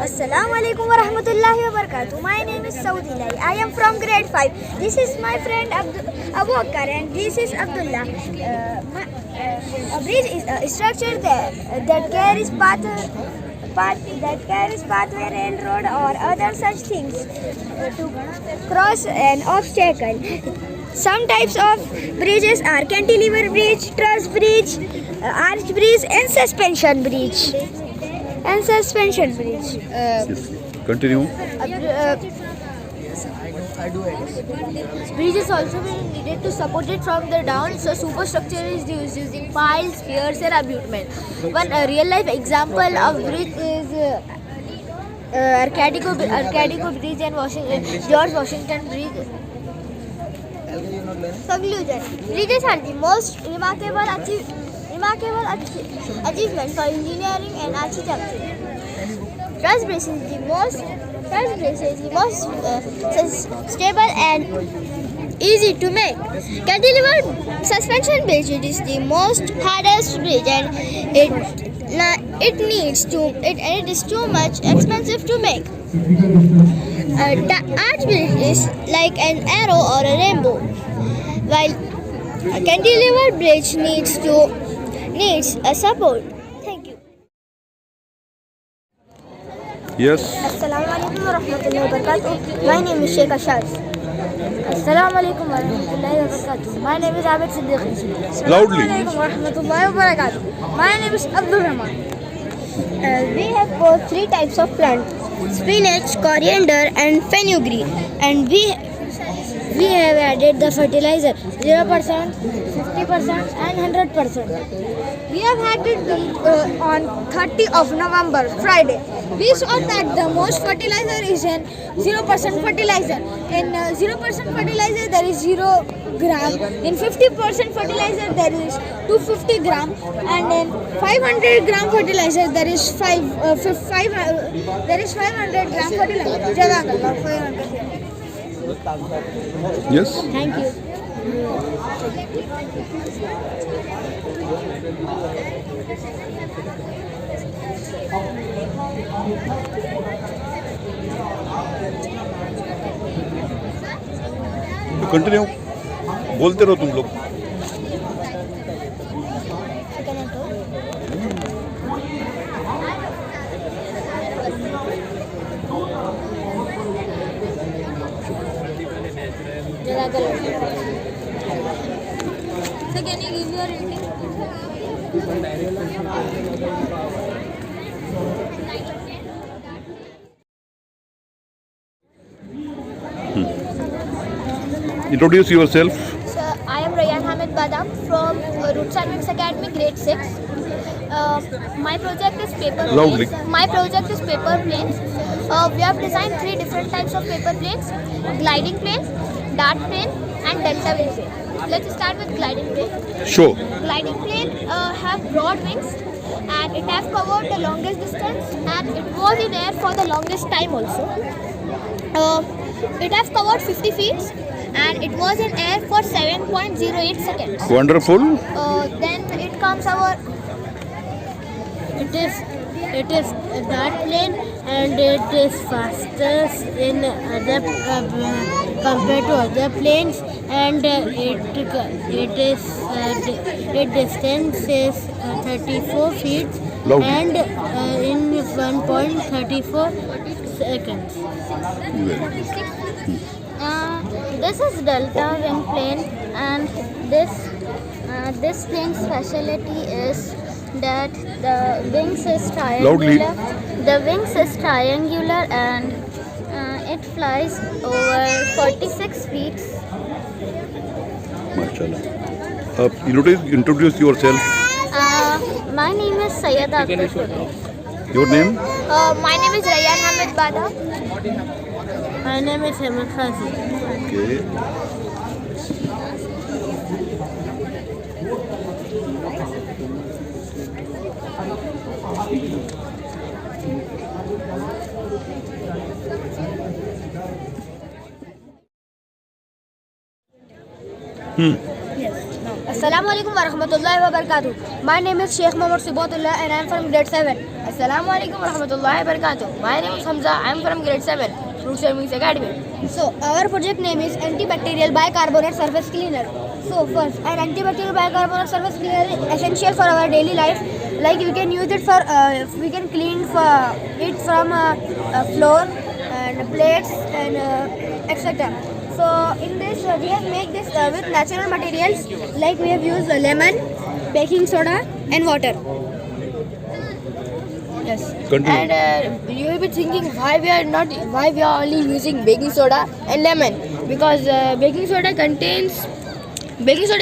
Assalamu alaikum wa rahmatullahi wa barakatuh. My name is Saudi Lai. I am from grade 5. This is my friend Abu Akkar and this is Abdullah. A bridge is a structure that carries pathway, railroad or other such things to cross an obstacle. Some types of bridges are cantilever bridge, truss bridge, arch bridge and suspension bridge. Yes. Continue. Bridge is also being needed to support it from the down, so superstructure is used using piles, piers and abutment. One real life example of bridge is Arcadico Bridge and George Washington Bridge. Conclusion: bridges are the most remarkable achievement for engineering and architecture. Truss bridge is the most stable and easy to make. Cantilever suspension bridge is the most hardest bridge and it is too much expensive to make. The arch bridge is like an arrow or a rainbow, while a cantilever bridge needs a support. Thank you. Yes. Assalamu alaikum wa rahmatullahi wa barakatuh. My name is Sheikh Ashaz. Assalamu alaikum wa rahmatullahi wa barakatuh. My name is Abid Siddiqui. Loudly. Assalamu alaikum wa rahmatullahi wa barakatuh. My name is Abdul Rahman. We have got three types of plant: spinach, coriander and fenugreek. And we have added the fertilizer 0%, 50% and 100%. We have added them on 30 of November, Friday. We saw that the most fertilizer is in 0% fertilizer. In 0% fertilizer there is 0 gram. In 50% fertilizer there is 250 gram. And in 500 gram fertilizer there is 500 gram fertilizer. Jazakallah, 500. Yes. Thank you. तो continue बोलते रहो तुम लोग. So can you give your rating? Introduce yourself. So I am Rayyan Hamid Badam from Roots and Wings Academy, grade 6. My project is paper Loudly. planes. My project is paper planes. We have designed 3 different types of paper planes: gliding plane, dart plane, and delta wing plane. Let's start with gliding plane. Show. Gliding plane have broad wings and it has covered the longest distance and it was in air for the longest time also. It has covered 50 feet and it was in air for 7.08 seconds. Wonderful. Then it comes our. It is that plane and it is fastest in other compared to other planes and its distance is 34 feet Loud. and in 1.34 seconds. This is delta wing plane and this plane's specialty is that the wings is Loudly. triangular. The wings is triangular and it flies over 46 feet. MashaAllah. Introduce yourself. My name is Sayyid Akhtar. Your name? My name is Rayyan Hamid Badam. My name is Ahmed Khazi. Okay. Assalamualaikum warahmatullahi wabarakatuh. My name is Sheikh Mohammad Sibatullah and I am from grade 7. Assalamualaikum warahmatullahi wabarakatuh. My name is Hamza. I am from grade 7, Fruit Savings Academy. So our project name is antibacterial bicarbonate surface cleaner. So first, an antibacterial bicarbonate surface cleaner is essential for our daily life. Like we can use it for, we can clean it from floor and plates and etc. So in this, we have made this with natural materials. Like we have used lemon, baking soda, and water. Yes. Continue. And you will be thinking why we are only using baking soda and lemon, because baking soda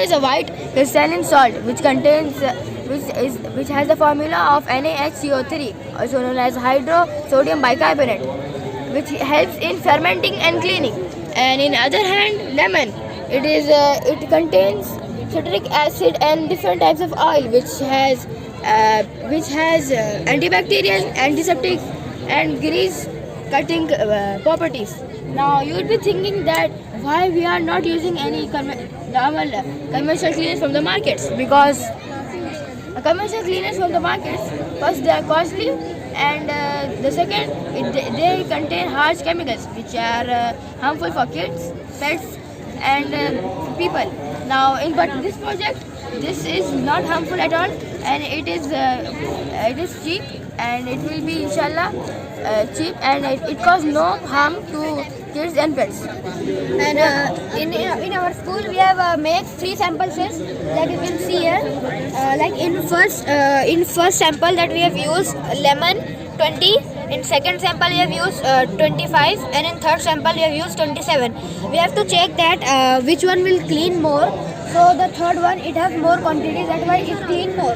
is a white crystalline salt which contains which has the formula of NaHCO3, also known as hydrosodium bicarbonate, which helps in fermenting and cleaning. And in other hand, lemon, it contains citric acid and different types of oil which has antibacterial, antiseptic and grease cutting properties. Now you would be thinking that why we are not using any normal commercial cleaners from the markets, because commercial cleaners from the markets, first they are costly, and the second they contain harsh chemicals which are harmful for kids, pets and people. Now in this project, this is not harmful at all, and it is cheap, and it will be inshallah cheap, and it causes no harm to kids and pets. And in our school, we have made 3 sample sets that you can see here. Like in first sample that we have used lemon 20. In second sample we have used 25, and in third sample we have used 27. We have to check that which one will clean more. So the third one, it has more quantity, that's why it clean more.